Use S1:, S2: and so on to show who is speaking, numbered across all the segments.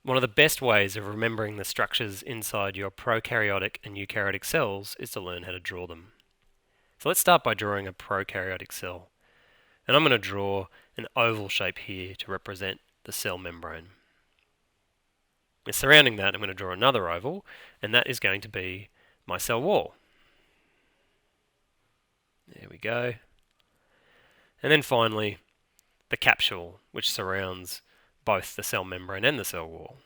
S1: one of the best ways of remembering the structures inside your prokaryotic and eukaryotic cells is to learn how to draw them. So let's start by drawing a prokaryotic cell. And I'm going to draw an oval shape here to represent the cell membrane. And surrounding that, I'm going to draw another oval, and that is going to be my cell wall. There we go. And then finally, the capsule, which surrounds both the cell membrane and the cell wall.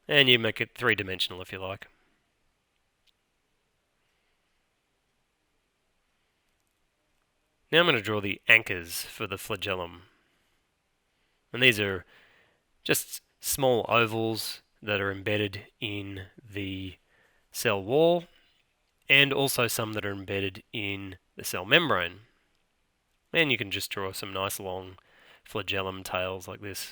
S1: And you make it three-dimensional if you like. Now I'm going to draw the anchors for the flagellum. And these are just small ovals that are embedded in the cell wall, and also some that are embedded in the cell membrane. And you can just draw some nice long flagellum tails like this.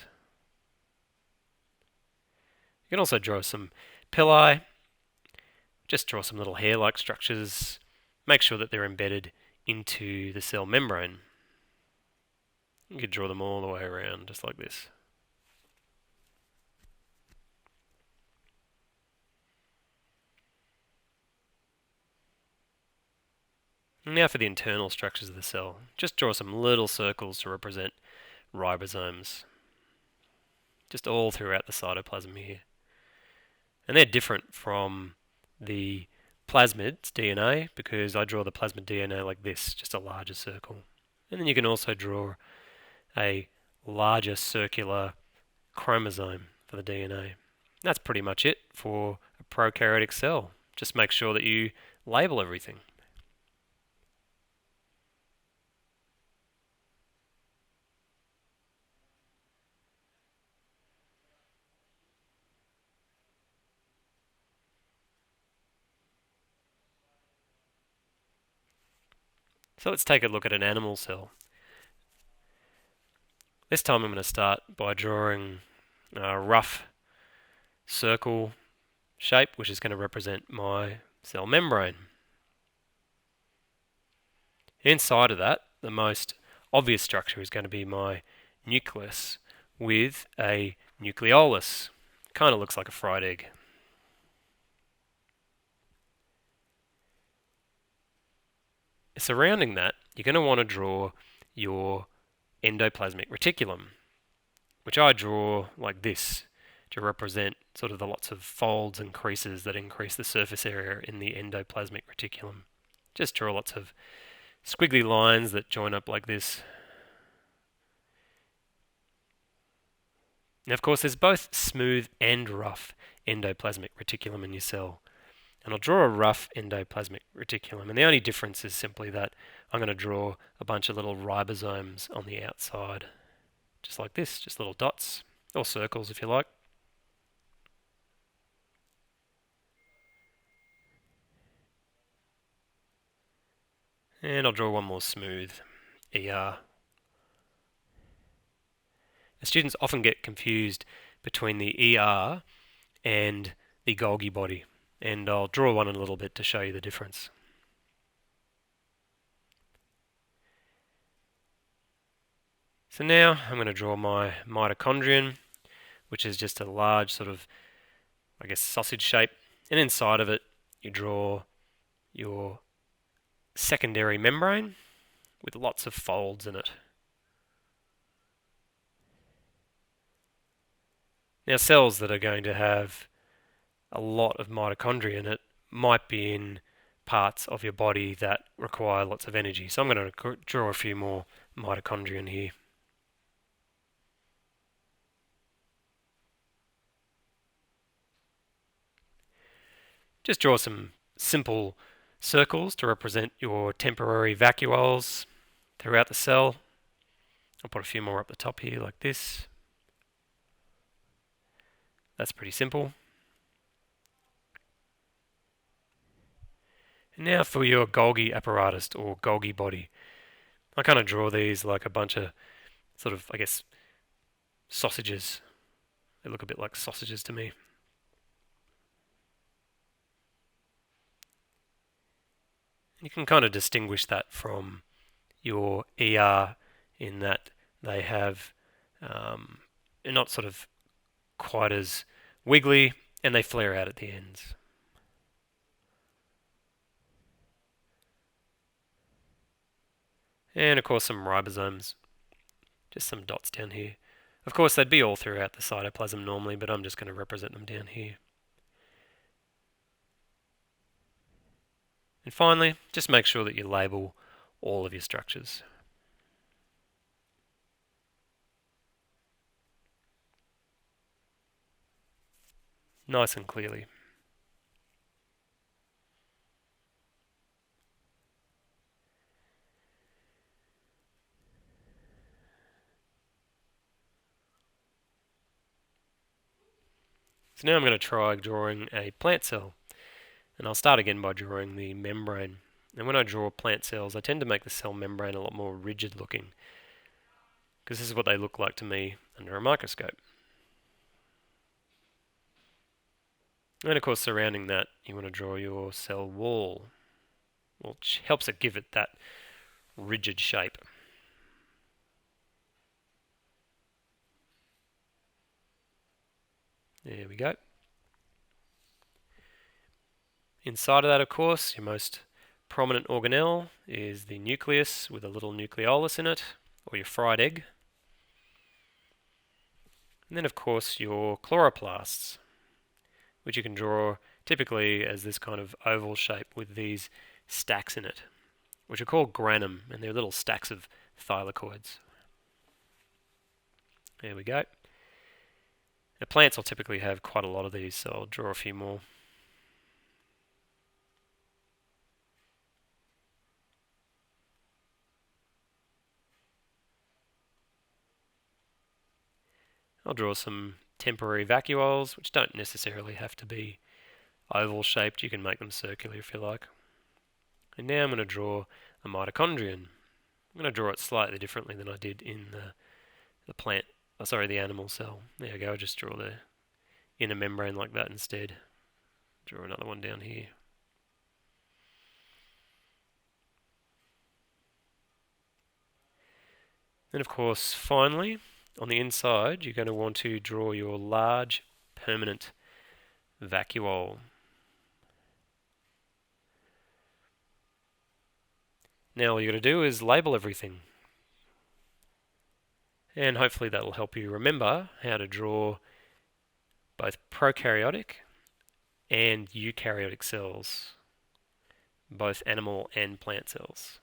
S1: You can also draw some pili, just draw some little hair-like structures, make sure that they're embedded into the cell membrane. You could draw them all the way around, just like this. Now for the internal structures of the cell. Just draw some little circles to represent ribosomes. Just all throughout the cytoplasm here. And they're different from the plasmid's DNA because I draw the plasmid DNA like this, just a larger circle. And then you can also draw a larger circular chromosome for the DNA. That's pretty much it for a prokaryotic cell. Just make sure that you label everything. So let's take a look at an animal cell. This time I'm going to start by drawing a rough circle shape, which is going to represent my cell membrane. Inside of that, the most obvious structure is going to be my nucleus with a nucleolus. Kind of looks like a fried egg. Surrounding that, you're going to want to draw your endoplasmic reticulum, which I draw like this to represent sort of the lots of folds and creases that increase the surface area in the endoplasmic reticulum. Just draw lots of squiggly lines that join up like this. Now, of course, there's both smooth and rough endoplasmic reticulum in your cell. And I'll draw a rough endoplasmic reticulum. And the only difference is simply that I'm going to draw a bunch of little ribosomes on the outside. Just like this, just little dots, or circles if you like. And I'll draw one more smooth ER. Students often get confused between the ER and the Golgi body, and I'll draw one in a little bit to show you the difference. So now I'm going to draw my mitochondrion, which is just a large sort of, I guess, sausage shape, and inside of it you draw your secondary membrane with lots of folds in it. Now, cells that are going to have a lot of mitochondria in it might be in parts of your body that require lots of energy. So I'm going to draw a few more mitochondria in here. Just draw some simple circles to represent your temporary vacuoles throughout the cell. I'll put a few more up the top here like this. That's pretty simple. And now for your Golgi apparatus or Golgi body. I kind of draw these like a bunch of sort of, I guess, sausages. They look a bit like sausages to me. You can kind of distinguish that from your ER in that they have not sort of quite as wiggly, and they flare out at the ends. And of course some ribosomes, just some dots down here. Of course they'd be all throughout the cytoplasm normally, but I'm just going to represent them down here. And finally, just make sure that you label all of your structures. Nice and clearly. So now I'm going to try drawing a plant cell. And I'll start again by drawing the membrane. And when I draw plant cells, I tend to make the cell membrane a lot more rigid looking, because this is what they look like to me under a microscope. And of course, surrounding that, you want to draw your cell wall, which helps it give it that rigid shape. There we go. Inside of that, of course, your most prominent organelle is the nucleus with a little nucleolus in it, or your fried egg. And then, of course, your chloroplasts, which you can draw typically as this kind of oval shape with these stacks in it, which are called granum, and they're little stacks of thylakoids. There we go. Now, plants will typically have quite a lot of these, so I'll draw a few more. I'll draw some temporary vacuoles, which don't necessarily have to be oval shaped. You can make them circular if you like. And now I'm going to draw a mitochondrion. I'm going to draw it slightly differently than I did in the plant, the animal cell. There we go, I'll just draw the inner membrane like that instead. Draw another one down here. Then of course, finally, on the inside, you're going to want to draw your large permanent vacuole. Now all you've got to do is label everything. And hopefully that will help you remember how to draw both prokaryotic and eukaryotic cells, both animal and plant cells.